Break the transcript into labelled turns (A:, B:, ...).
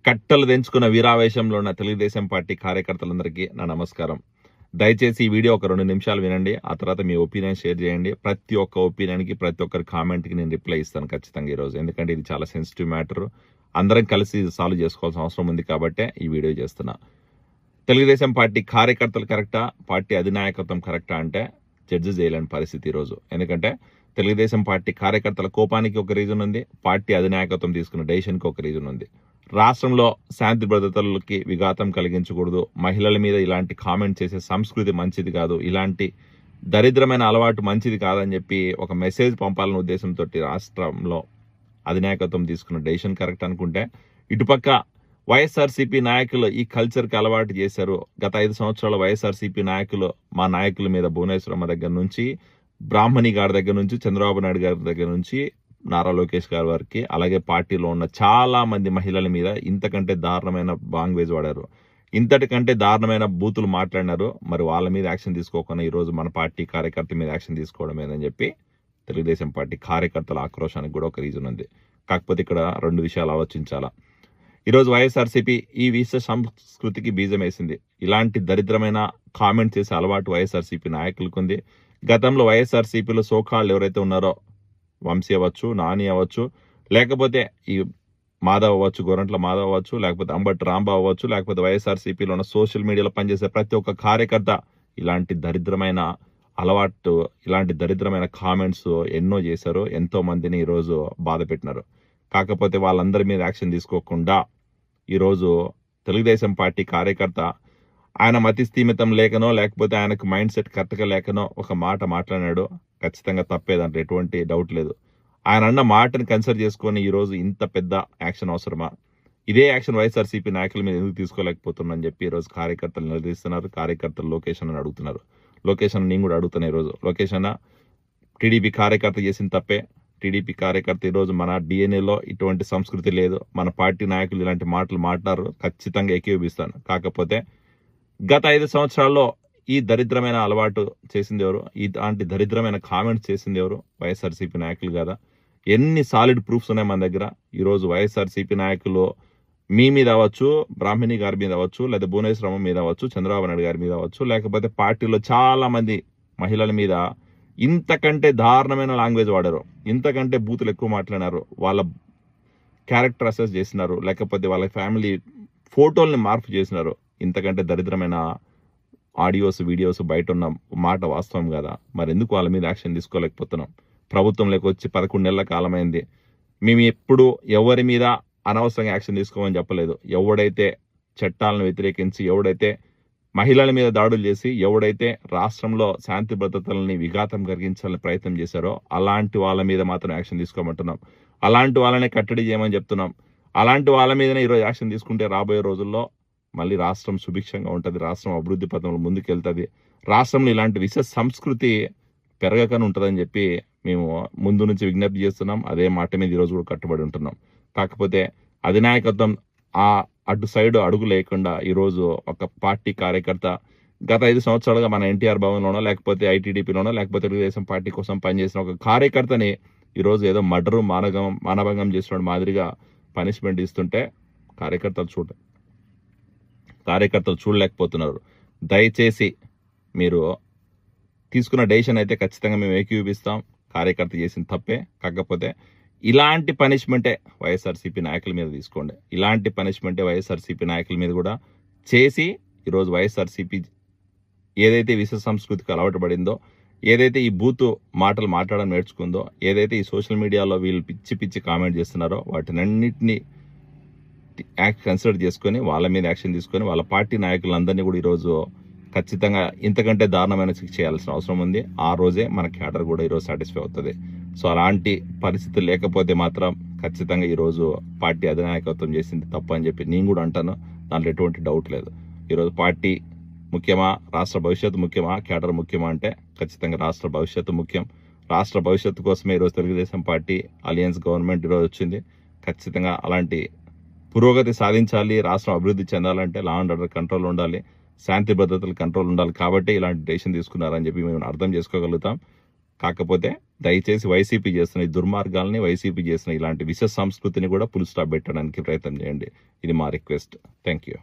A: కట్టలు తెంచుకున్న వీరావేశంలో ఉన్న తెలుగుదేశం పార్టీ కార్యకర్తలందరికీ నా నమస్కారం. దయచేసి ఈ వీడియో ఒక 2 నిమిషాలు వినండి. ఆ తర్వాత మీ ఒపీనియన్ షేర్ చేయండి. ప్రతి ఒక్క ఒపీనియన్‌కి, ప్రతి ఒక్కరి కామెంట్‌కి నేను రిప్లై ఇస్తాను ఖచ్చితంగా ఈరోజు. ఎందుకంటే ఇది చాలా సెన్సిటివ్ మ్యాటర్. అందరం కలిసి సాల్వ్ చేసుకోవాల్సిన అవసరం ఉంది కాబట్టే ఈ వీడియో చేస్తున్నా. తెలుగుదేశం పార్టీ కార్యకర్తలు కరెక్టా? పార్టీ అధినాయకత్వం కరెక్టా అంటే జడ్జి చేయలేని పరిస్థితి ఈరోజు. ఎందుకంటే తెలుగుదేశం పార్టీ కార్యకర్తల కోపానికి ఒక రీజన్ ఉంది. పార్టీ అధినాయకత్వం తీసుకున్న డెసిషన్‌కి ఒక రీజన్ ఉంది. రాష్ట్రంలో శాంతి భద్రతలకి విఘాతం కలిగించకూడదు, మహిళల మీద ఇలాంటి కామెంట్ చేసే సంస్కృతి మంచిది కాదు, ఇలాంటి దరిద్రమైన అలవాటు మంచిది కాదని చెప్పి ఒక మెసేజ్ పంపాలనే ఉద్దేశంతో రాష్ట్రంలో అధినాయకత్వం తీసుకున్న డెసిషన్ కరెక్ట్ అనుకుంటే, ఇటుపక్క వైఎస్ఆర్సీపీ నాయకులు ఈ కల్చర్కి అలవాటు చేశారు. గత 5 సంవత్సరాల వైఎస్ఆర్సీపీ నాయకులు, మా నాయకుల మీద భువనేశ్వరమ్మ దగ్గర నుంచి, బ్రాహ్మణి గారి దగ్గర నుంచి, చంద్రబాబు నాయుడు గారి దగ్గర నుంచి, నారా లోకేష్ గారి వారికి, అలాగే పార్టీలో ఉన్న చాలా మంది మహిళల మీద ఇంతకంటే దారుణమైన లాంగ్వేజ్ వాడారు, ఇంతటికంటే దారుణమైన బూతులు మాట్లాడినారు. మరి వాళ్ళ మీద యాక్షన్ తీసుకోకుండా ఈరోజు మన పార్టీ కార్యకర్త మీద యాక్షన్ తీసుకోవడం ఏదని చెప్పి తెలుగుదేశం పార్టీ కార్యకర్తల ఆక్రోశానికి కూడా ఒక రీజన్ ఉంది. కాకపోతే ఇక్కడ 2 విషయాలు ఆలోచించాలా. ఈరోజు వైఎస్ఆర్సీపీ ఈ విష సంస్కృతికి బీజం వేసింది. ఇలాంటి దరిద్రమైన కామెంట్ చేసే అలవాటు వైఎస్ఆర్సీపీ నాయకులకు ఉంది. గతంలో వైఎస్ఆర్సీపీలో సోకాళ్ళు ఎవరైతే ఉన్నారో, వంశీ అవ్వచ్చు, నాని అవ్వచ్చు, లేకపోతే ఈ మాధవ్ అవ్వచ్చు, గోరంట్ల మాధవ్ అవ్వచ్చు, లేకపోతే అంబటి రాంబాబు అవ్వచ్చు, లేకపోతే వైఎస్ఆర్సీపీలో ఉన్న సోషల్ మీడియాలో పనిచేసే ప్రతి ఒక్క కార్యకర్త ఇలాంటి దరిద్రమైన అలవాటు, ఇలాంటి దరిద్రమైన కామెంట్స్ ఎన్నో చేశారు. ఎంతో మందిని ఈరోజు బాధ పెట్టినారు. కాకపోతే వాళ్ళందరి మీద యాక్షన్ తీసుకోకుండా ఈరోజు తెలుగుదేశం పార్టీ కార్యకర్త ఆయన మతి స్థీమితం లేకనో, లేకపోతే ఆయనకు మైండ్ సెట్ కరెక్ట్గా లేకనో ఒక మాట మాట్లాడాడు. ఖచ్చితంగా తప్పేదంటే ఎటువంటి డౌట్ లేదు. ఆయన అన్న మాటని కన్సిడర్ చేసుకొని ఈరోజు ఇంత పెద్ద యాక్షన్ అవసరమా? ఇదే యాక్షన్ వైఎస్ఆర్సీపీ నాయకుల మీద ఎందుకు తీసుకోలేకపోతున్నారని చెప్పి ఈరోజు కార్యకర్తలు నిలదీస్తున్నారు. కార్యకర్తలు లోకేష్ అని అడుగుతున్నారు. లోకేష్ అని నేను కూడా అడుగుతున్నా ఈరోజు. లోకేష్ అన్న, టీడీపీ కార్యకర్త చేసిన తప్పే. టీడీపీ కార్యకర్త ఈరోజు మన డిఎన్ఏలో ఇటువంటి సంస్కృతి లేదు. మన పార్టీ నాయకులు ఇలాంటి మాటలు మాట్లాడారు, ఖచ్చితంగా ఏకీభవిస్తాను. కాకపోతే గత 5 సంవత్సరాల్లో ఈ దరిద్రమైన అలవాటు చేసింది ఎవరు? ఇలాంటి దరిద్రమైన కామెంట్స్ చేసింది ఎవరు? వైఎస్ఆర్సీపీ నాయకులు కదా. ఎన్ని సాలిడ్ ప్రూఫ్స్ ఉన్నాయి మన దగ్గర. ఈరోజు వైఎస్ఆర్సీపీ నాయకులు మీ మీద అవ్వచ్చు, బ్రాహ్మణి గారి మీద అవ్వచ్చు, లేదా భువనేశ్వరమ్మ మీద అవ్వచ్చు, చంద్రబాబు నాయుడు గారి మీద అవ్వచ్చు, లేకపోతే పార్టీలో చాలా మంది మహిళల మీద ఇంతకంటే దారుణమైన లాంగ్వేజ్ వాడారు, ఇంతకంటే బూతులు ఎక్కువ మాట్లాడినారు, వాళ్ళ క్యారెక్టర్ అసెస్ చేసినారు, లేకపోతే వాళ్ళ ఫ్యామిలీ ఫోటోల్ని మార్పు చేసినారు. ఇంతకంటే దరిద్రమైన ఆడియోస్, వీడియోస్ బయట ఉన్న మాట వాస్తవం కదా. మరి ఎందుకు వాళ్ళ మీద యాక్షన్ తీసుకోలేకపోతున్నాం? ప్రభుత్వంలోకి వచ్చి 11 నెలల కాలమైంది. మేము ఎప్పుడు ఎవరి మీద అనవసరంగా యాక్షన్ తీసుకోమని చెప్పలేదు. ఎవడైతే చట్టాలను వ్యతిరేకించి, ఎవడైతే మహిళల మీద దాడులు చేసి, ఎవడైతే రాష్ట్రంలో శాంతి భద్రతలని విఘాతం కలిగించాలని ప్రయత్నం చేశారో అలాంటి వాళ్ళ మీద మాత్రం యాక్షన్ తీసుకోమంటున్నాం. అలాంటి వాళ్ళనే కట్టడి చేయమని చెప్తున్నాం. అలాంటి వాళ్ళ మీదనే ఈరోజు యాక్షన్ తీసుకుంటే రాబోయే రోజుల్లో మళ్ళీ రాష్ట్రం సుభిక్షంగా ఉంటుంది, రాష్ట్రం అభివృద్ధి పథంలో ముందుకెళ్తుంది, రాష్ట్రంలో ఇలాంటి విష సంస్కృతి పెరగకనే ఉంటుందని చెప్పి మేము ముందు నుంచి విజ్ఞప్తి చేస్తున్నాం. అదే మాట మీద ఈరోజు కూడా కట్టుబడి ఉంటున్నాం. కాకపోతే అధినాయకత్వం ఆ అటు సైడ్ అడుగు లేకుండా ఈరోజు ఒక పార్టీ కార్యకర్త గత 5 సంవత్సరాలుగా మన ఎన్టీఆర్ భవన్లోనో, లేకపోతే ఐటీడీపీలోనో, లేకపోతే తెలుగుదేశం పార్టీ కోసం పనిచేసిన ఒక కార్యకర్తని ఈరోజు ఏదో మర్డరు, మానభంగం చేసిన మాదిరిగా పనిష్మెంట్ ఇస్తుంటే కార్యకర్తలు చూడలేకపోతున్నారు. దయచేసి మీరు తీసుకున్న డెసిషన్ అయితే ఖచ్చితంగా మేము ఏకీభవిస్తాం. కార్యకర్త చేసిన తప్పే. కాకపోతే ఇలాంటి పనిష్మెంటే వైఎస్ఆర్సీపీ నాయకుల మీద తీసుకోండి. ఇలాంటి పనిష్మెంటే వైఎస్ఆర్సీపీ నాయకుల మీద కూడా చేసి ఈరోజు వైఎస్ఆర్సీపీ ఏదైతే విష సంస్కృతికి అలవాటు పడిందో, ఏదైతే ఈ బూతు మాటలు మాట్లాడడం నేర్చుకుందో, ఏదైతే ఈ సోషల్ మీడియాలో వీళ్ళు పిచ్చి కామెంట్ చేస్తున్నారో వాటినన్నింటినీ కన్సిడర్ చేసుకొని వాళ్ళ మీద యాక్షన్ తీసుకొని వాళ్ళ పార్టీ నాయకులందరినీ కూడా ఈరోజు ఖచ్చితంగా ఇంతకంటే దారుణమైన శిక్ష చేయాల్సిన అవసరం ఉంది. ఆ రోజే మన క్యాడర్ కూడా ఈరోజు సాటిస్ఫై అవుతుంది. సో అలాంటి పరిస్థితి లేకపోతే మాత్రం ఖచ్చితంగా ఈరోజు పార్టీ అధినాయకత్వం చేసింది తప్పు అని చెప్పి నేను కూడా అంటాను. దాంట్లో ఎటువంటి డౌట్ లేదు. ఈరోజు పార్టీ ముఖ్యమా, రాష్ట్ర భవిష్యత్తు ముఖ్యమా, క్యాడర్ ముఖ్యమా అంటే ఖచ్చితంగా రాష్ట్ర భవిష్యత్తు ముఖ్యం. రాష్ట్ర భవిష్యత్తు కోసమే ఈరోజు తెలుగుదేశం పార్టీ అలయన్స్ గవర్నమెంట్ ఈరోజు వచ్చింది. ఖచ్చితంగా అలాంటి పురోగతి సాధించాలి, రాష్ట్రం అభివృద్ధి చెందాలంటే లా అండ్ ఆర్డర్ కంట్రోల్ ఉండాలి, శాంతి భద్రతలు కంట్రోల్ ఉండాలి. కాబట్టి ఇలాంటి డెసిషన్ తీసుకున్నారని చెప్పి మేము అర్థం చేసుకోగలుగుతాం. కాకపోతే దయచేసి వైసీపీ చేస్తున్న ఈ దుర్మార్గాల్ని, వైసీపీ చేసిన ఇలాంటి విష సంస్కృతిని కూడా ఫుల్ స్టాప్ పెట్టడానికి ప్రయత్నం చేయండి. ఇది మా రిక్వెస్ట్. Thank you.